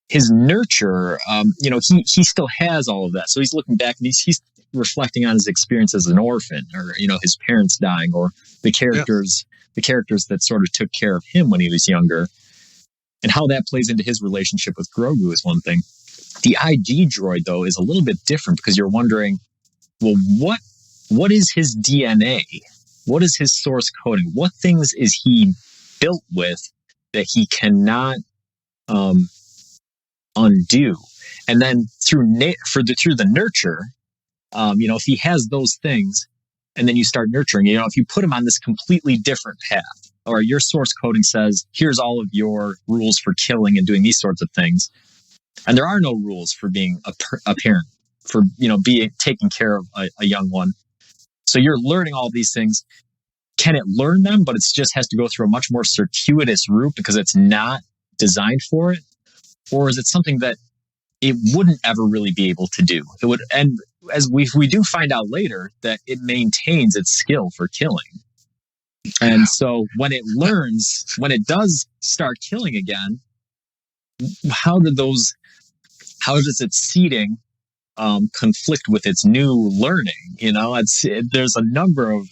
his nurture, he still has all of that. So he's looking back and he's reflecting on his experience as an orphan, or, his parents dying, or the characters that sort of took care of him when he was younger. And how that plays into his relationship with Grogu is one thing. The IG droid, though, is a little bit different, because you're wondering, well, what is his DNA? What is his source coding? What things is he built with that he cannot undo? And then through the nurture, if he has those things, and then you start nurturing, if you put him on this completely different path, or your source coding says, here's all of your rules for killing and doing these sorts of things, and there are no rules for being a parent, for taking care of a young one. So you're learning all these things. Can it learn them, but it just has to go through a much more circuitous route because it's not designed for it? Or is it something that it wouldn't ever really be able to do? It would, and as we do find out later, that it maintains its skill for killing. And so when it does start killing again, how does its seeding conflict with its new learning? There's a number of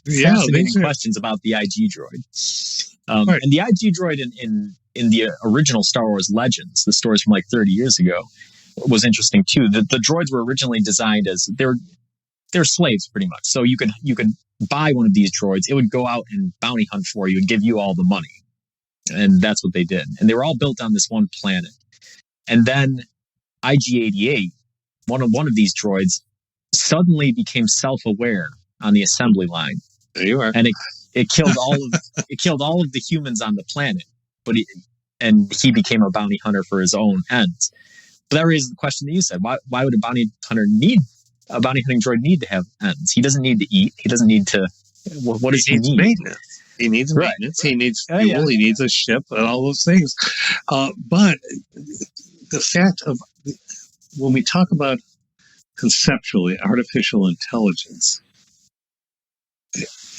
fascinating questions about the IG droid. Right. And the IG droid in the original Star Wars Legends, the stories from like 30 years ago, was interesting too. The droids were originally designed as they're slaves pretty much. So you could buy one of these droids. It would go out and bounty hunt for you and give you all the money. And that's what they did. And they were all built on this one planet. And then IG-88, one of these droids, suddenly became self-aware on the assembly line. There you are. And it killed all of the humans on the planet. But he became a bounty hunter for his own ends. But that raises the question that you said: why would a bounty hunting droid need to have ends? He doesn't need to eat. He doesn't need to. What does he need? Maintenance. He needs maintenance. He needs fuel. Yeah. He needs a ship and all those things. But the fact of when we talk about conceptually artificial intelligence,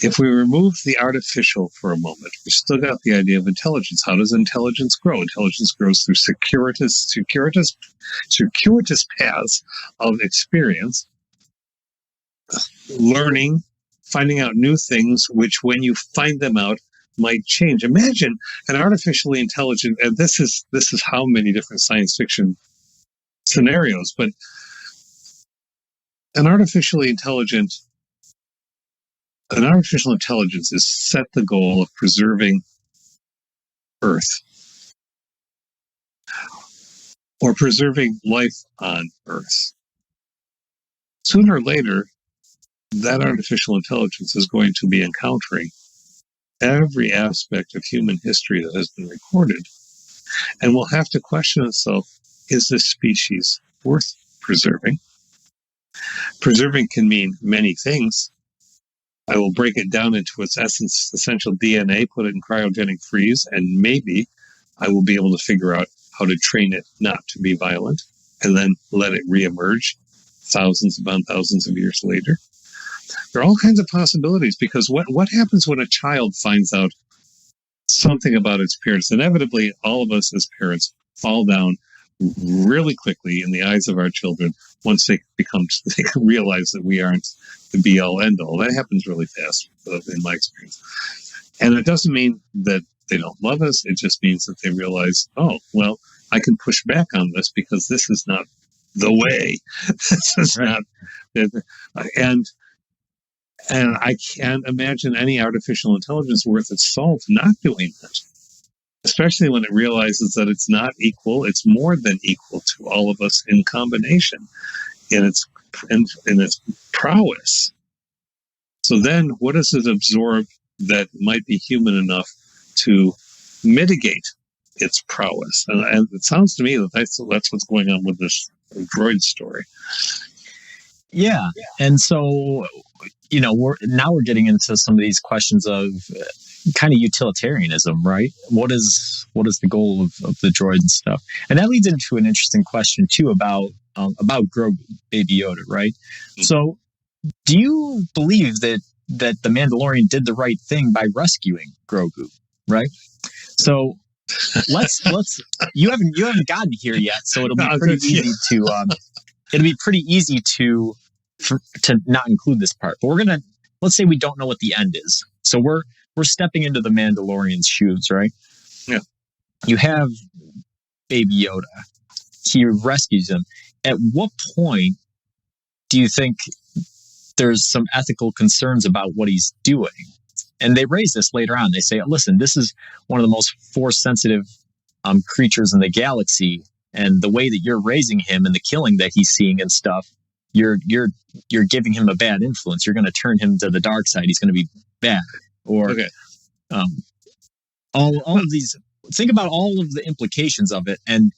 if we remove the artificial for a moment, we still got the idea of intelligence. How does intelligence grow? Intelligence grows through circuitous paths of experience, learning, finding out new things, which when you find them out might change. Imagine an artificially intelligent, and this is how many different science fiction scenarios, but an artificial intelligence is set the goal of preserving Earth or preserving life on Earth. Sooner or later, that artificial intelligence is going to be encountering every aspect of human history that has been recorded. And will have to question itself, is this species worth preserving? Preserving can mean many things. I will break it down into its essence, essential DNA, put it in cryogenic freeze, and maybe I will be able to figure out how to train it not to be violent, and then let it reemerge thousands upon thousands of years later. There are all kinds of possibilities, because what happens when a child finds out something about its parents? Inevitably, all of us as parents fall down really quickly in the eyes of our children once they realize that we aren't the be all end all. That happens really fast, in my experience. And it doesn't mean that they don't love us. It just means that they realize, oh, well, I can push back on this because this is not the way. This is Right. not, and I can't imagine any artificial intelligence worth its salt not doing that. Especially when it realizes that it's not equal, it's more than equal to all of us in combination in its prowess. So then, what does it absorb that might be human enough to mitigate its prowess? And it sounds to me that that's what's going on with this droid story. Yeah. And so, we're getting into some of these questions of kind of utilitarianism, right? What is the goal of the droid and stuff? And that leads into an interesting question too about Grogu, Baby Yoda, right? Mm-hmm. So, do you believe that the Mandalorian did the right thing by rescuing Grogu, right? So, let's you haven't gotten here yet, so it'll be pretty easy to not include this part. But let's say we don't know what the end is. So we're stepping into the Mandalorian's shoes, right? Yeah. You have Baby Yoda. He rescues him. At what point do you think there's some ethical concerns about what he's doing? And they raise this later on. They say, listen, this is one of the most force-sensitive creatures in the galaxy, and the way that you're raising him and the killing that he's seeing and stuff, you're giving him a bad influence. You're going to turn him to the dark side. He's going to be bad. Or okay. All of these. Think about all of the implications of it, and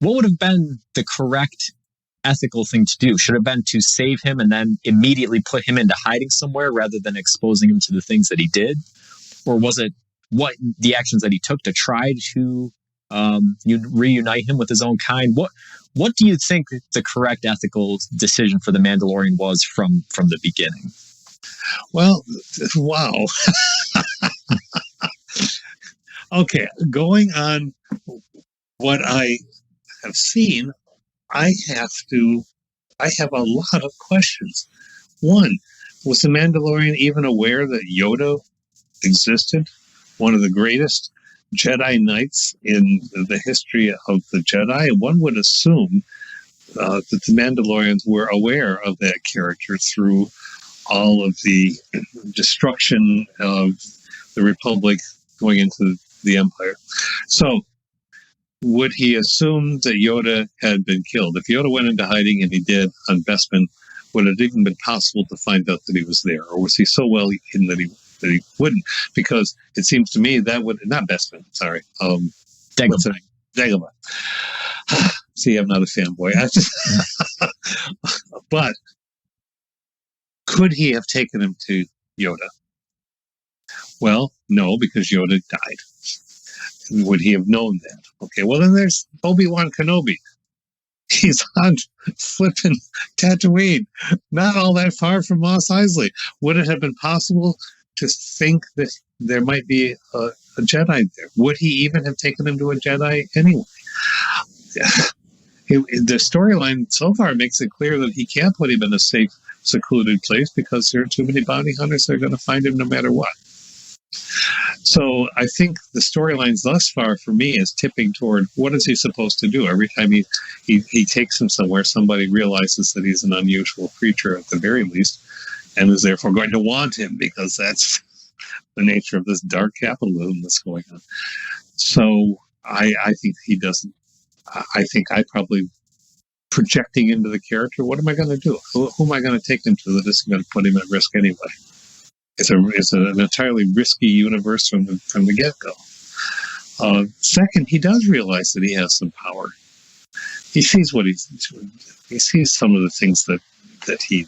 what would have been the correct ethical thing to do? Should have been to save him and then immediately put him into hiding somewhere rather than exposing him to the things that he did? Or was it the actions that he took to try to reunite him with his own kind? What do you think the correct ethical decision for the Mandalorian was from the beginning? Well, wow. Okay, going on what I have seen, I have a lot of questions. One, was the Mandalorian even aware that Yoda existed? One of the greatest Jedi Knights in the history of the Jedi. One would assume that the Mandalorians were aware of that character through all of the destruction of the Republic going into the Empire. So, would he assume that Yoda had been killed? If Yoda went into hiding, and he did on Bespin, would it even been possible to find out that he was there? Or was he so well hidden that he wouldn't? Because it seems to me that would... Not Bespin, sorry. Dagobah. Dagobah. See, I'm not a fanboy. But could he have taken him to Yoda? Well, no, because Yoda died. Would he have known that? Okay, well, then there's Obi-Wan Kenobi. He's on flipping Tatooine, not all that far from Mos Eisley. Would it have been possible to think that there might be a Jedi there? Would he even have taken him to a Jedi anyway? The storyline so far makes it clear that he can't put him in a safe, secluded place because there are too many bounty hunters that are going to find him no matter what. So I think the storylines thus far for me is tipping toward what is he supposed to do? Every time he takes him somewhere, somebody realizes that he's an unusual creature at the very least and is therefore going to want him because that's the nature of this dark capitalism that's going on. So I think he doesn't. I think I probably projecting into the character. What am I going to do? Who am I going to take him to that isn't going to put him at risk anyway? It's an entirely risky universe from the get-go. Second, he does realize that he has some power. He sees what he's doing. He sees some of the things that he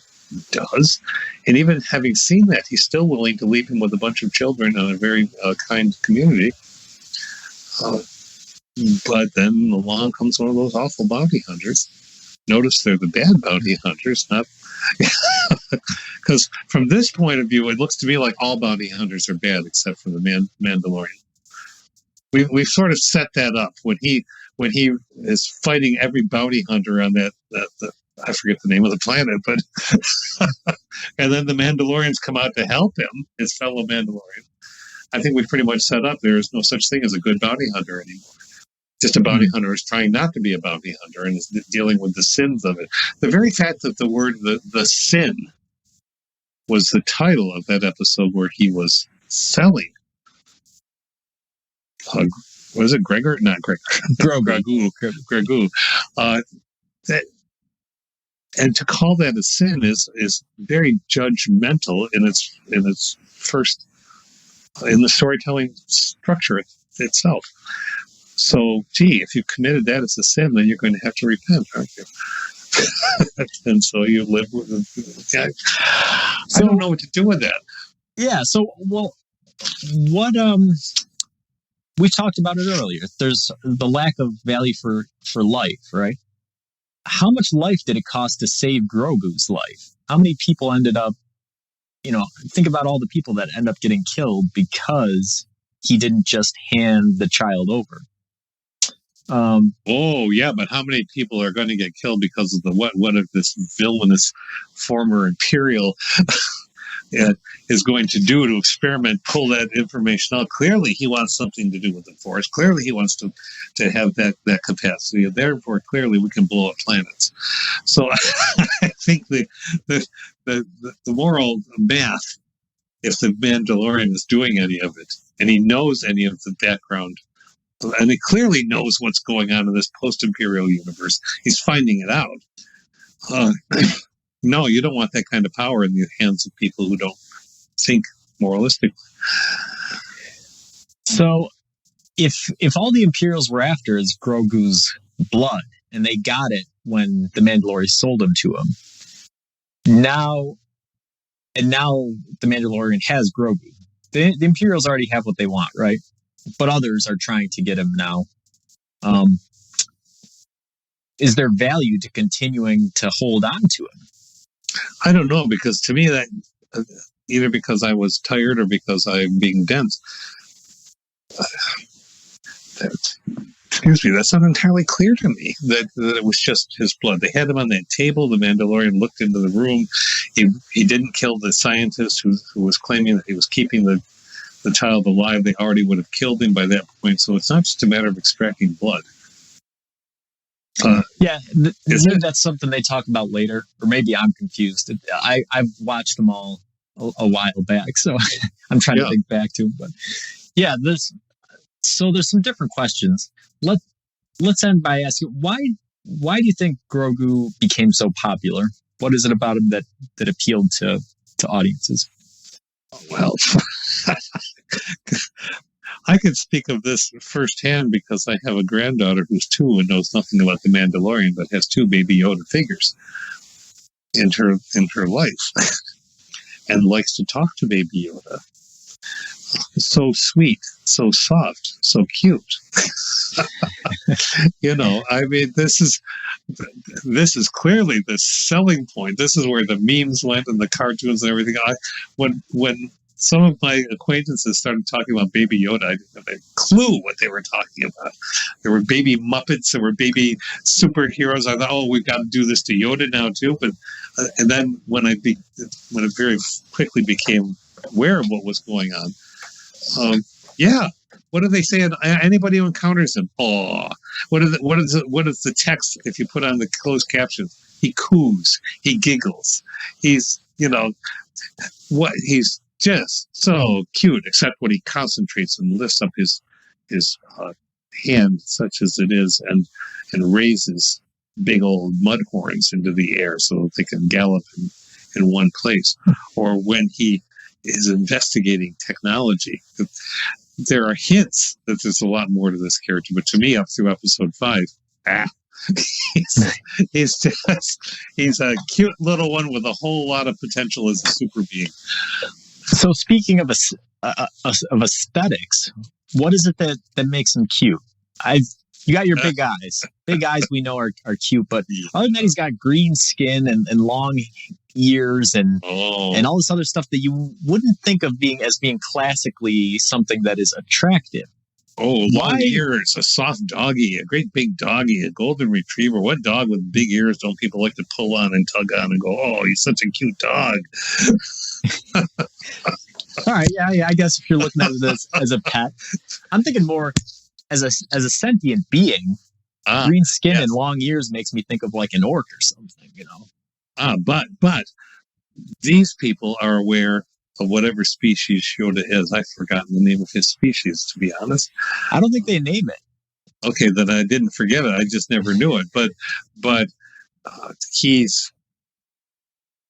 does. And even having seen that, he's still willing to leave him with a bunch of children in a very kind community. But then along comes one of those awful bounty hunters. Notice they're the bad bounty hunters, not... Because from this point of view, it looks to me like all bounty hunters are bad except for the Mandalorian. We've sort of set that up. When when he is fighting every bounty hunter on that I forget the name of the planet, but and then the Mandalorians come out to help him, his fellow Mandalorian. I think we've pretty much set up there is no such thing as a good bounty hunter anymore. Just a bounty hunter is trying not to be a bounty hunter and is dealing with the sins of it. The very fact that the word the sin was the title of that episode where he was selling. Was it Gregor? Not Gregor. Grogu. And to call that a sin is very judgmental in its first in the storytelling structure itself. So, if you committed that as a sin, then you're going to have to repent, aren't you? And so you live with it. I don't know what to do with that. Yeah. So, well, what we talked about it earlier. There's the lack of value for life, right? How much life did it cost to save Grogu's life? How many people ended up, think about all the people that end up getting killed because he didn't just hand the child over. But how many people are going to get killed because of what if this villainous former Imperial is going to do to experiment, pull that information out? Clearly, he wants something to do with the Force. Clearly, he wants to have that capacity. Therefore, clearly, we can blow up planets. So, I think the moral math, if the Mandalorian is doing any of it, and he knows any of the background, and he clearly knows what's going on in this post-Imperial universe, he's finding it out. No, you don't want that kind of power in the hands of people who don't think moralistically. So, if all the Imperials were after is Grogu's blood, and they got it when the Mandalorian sold him to him, now the Mandalorian has Grogu. The Imperials already have what they want, right? But others are trying to get him now. Is there value to continuing to hold on to him? I don't know, because to me that either because I was tired or because I'm being dense. That's not entirely clear to me that it was just his blood. They had him on that table. The Mandalorian looked into the room. He didn't kill the scientist who was claiming that he was keeping the child alive. They already would have killed him by that point. So it's not just a matter of extracting blood. Maybe that's something they talk about later, or maybe I'm confused. I've watched them all a while back, so I'm trying to think back to them. But yeah, there's some different questions. Let's end by asking why do you think Grogu became so popular? What is it about him that appealed to audiences? Well, I can speak of this firsthand because I have a granddaughter who's 2 and knows nothing about the Mandalorian, but has 2 Baby Yoda figures in her life, and likes to talk to Baby Yoda. So sweet, so soft, so cute. I mean, this is clearly the selling point. This is where the memes went and the cartoons and everything. When some of my acquaintances started talking about Baby Yoda, I didn't have a clue what they were talking about. There were baby Muppets, there were baby superheroes. I thought, we've got to do this to Yoda now too. But and then when it very quickly became aware of what was going on, what do they say? Anybody who encounters him, what is the text if you put on the closed captions? He coos, he giggles, he's he's just so cute, except when he concentrates and lifts up his hand, such as it is, and raises big old mud horns into the air so that they can gallop in one place. Or when he is investigating technology. There are hints that there's a lot more to this character, but to me, up through episode 5, he's a cute little one with a whole lot of potential as a super being. So speaking of aesthetics, what is it that makes him cute? You got your big eyes. Big eyes we know are cute, but other than that, he's got green skin and long ears and all this other stuff that you wouldn't think of being classically something that is attractive. Oh, long Why? ears, a soft doggy, a great big doggy, a golden retriever. What dog with big ears don't people like to pull on and tug on and go, oh, he's such a cute dog? All right, yeah, I guess if you're looking at it as a pet, I'm thinking more as a sentient being. Green skin and long ears makes me think of like an orc or something, you know. But these people are aware of whatever species Yoda is. I've forgotten the name of his species, to be honest. I don't think they name it. Okay, then I didn't forget it. I just never knew it. But he's,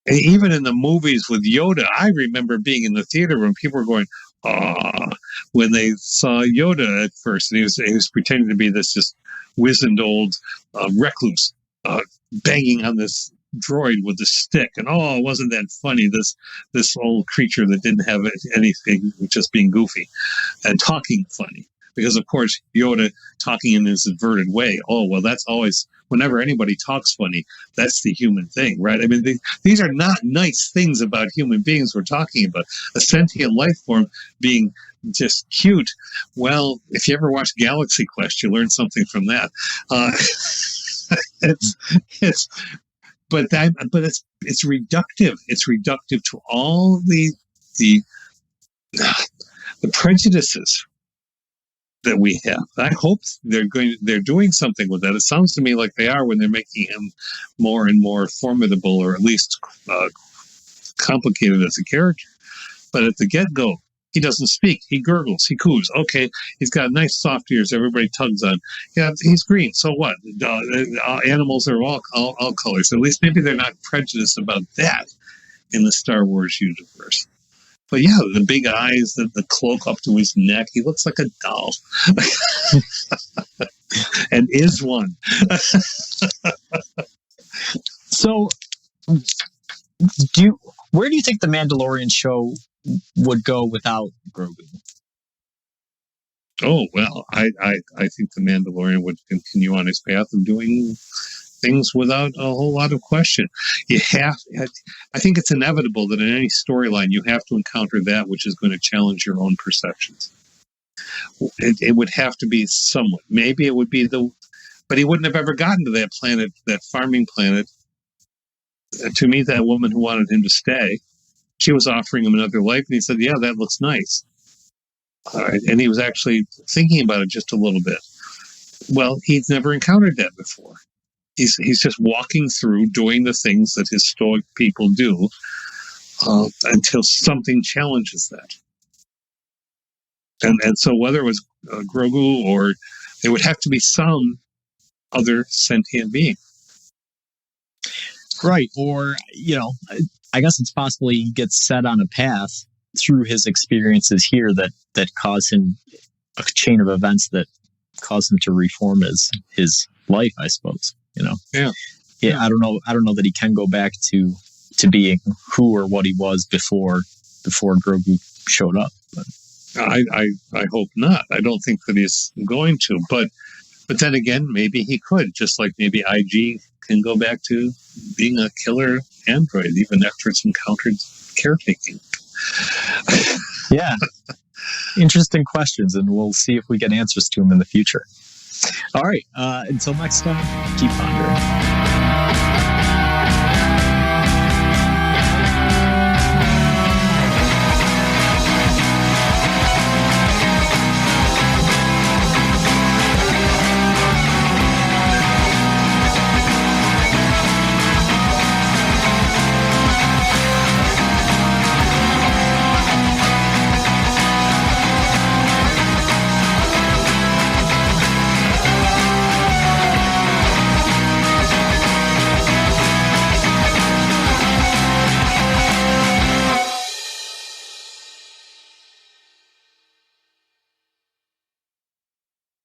even in the movies with Yoda, I remember being in the theater when people were going, "Ah," when they saw Yoda at first, and he was pretending to be this just wizened old recluse, banging on this droid with a stick, and oh, wasn't that funny? This old creature that didn't have anything, just being goofy and talking funny. Because of course Yoda talking in his inverted way. Oh well, that's always, whenever anybody talks funny, that's the human thing, right? I mean, these are not nice things about human beings we're talking about. A sentient life form being just cute. Well, if you ever watch Galaxy Quest, you learn something from that. It's reductive. It's reductive to all the prejudices that we have. I hope they're doing something with that. It sounds to me like they are when they're making him more and more formidable, or at least complicated as a character. But at the get-go, he doesn't speak. He gurgles. He coos. Okay, he's got nice soft ears. Everybody tugs on. Yeah, he's green. So what? Animals are all colors. At least maybe they're not prejudiced about that in the Star Wars universe. But yeah, the big eyes, the cloak up to his neck. He looks like a doll. And is one. So, where do you think the Mandalorian show would go without Grogu? Oh, well, I think the Mandalorian would continue on his path of doing things without a whole lot of question. I think it's inevitable that in any storyline you have to encounter that which is going to challenge your own perceptions. It would have to be somewhat. Maybe it would be but he wouldn't have ever gotten to that planet, that farming planet, to meet that woman who wanted him to stay. She was offering him another life, and he said, yeah, that looks nice. All right. And he was actually thinking about it just a little bit. Well, he's never encountered that before. He's just walking through doing the things that his stoic people do until something challenges that. And so whether it was Grogu, or it would have to be some other sentient being. Right. Or, I guess it's possible he gets set on a path through his experiences here that cause him a chain of events that cause him to reform his life, I suppose. Yeah. I don't know that he can go back to being who or what he was before Grogu showed up. But I hope not. I don't think that he's going to. But then again, maybe he could. Just like maybe IG can go back to being a killer android even after it's encountered caretaking. Yeah. Interesting questions, and we'll see if we get answers to them in the future. All right. Until next time, keep pondering.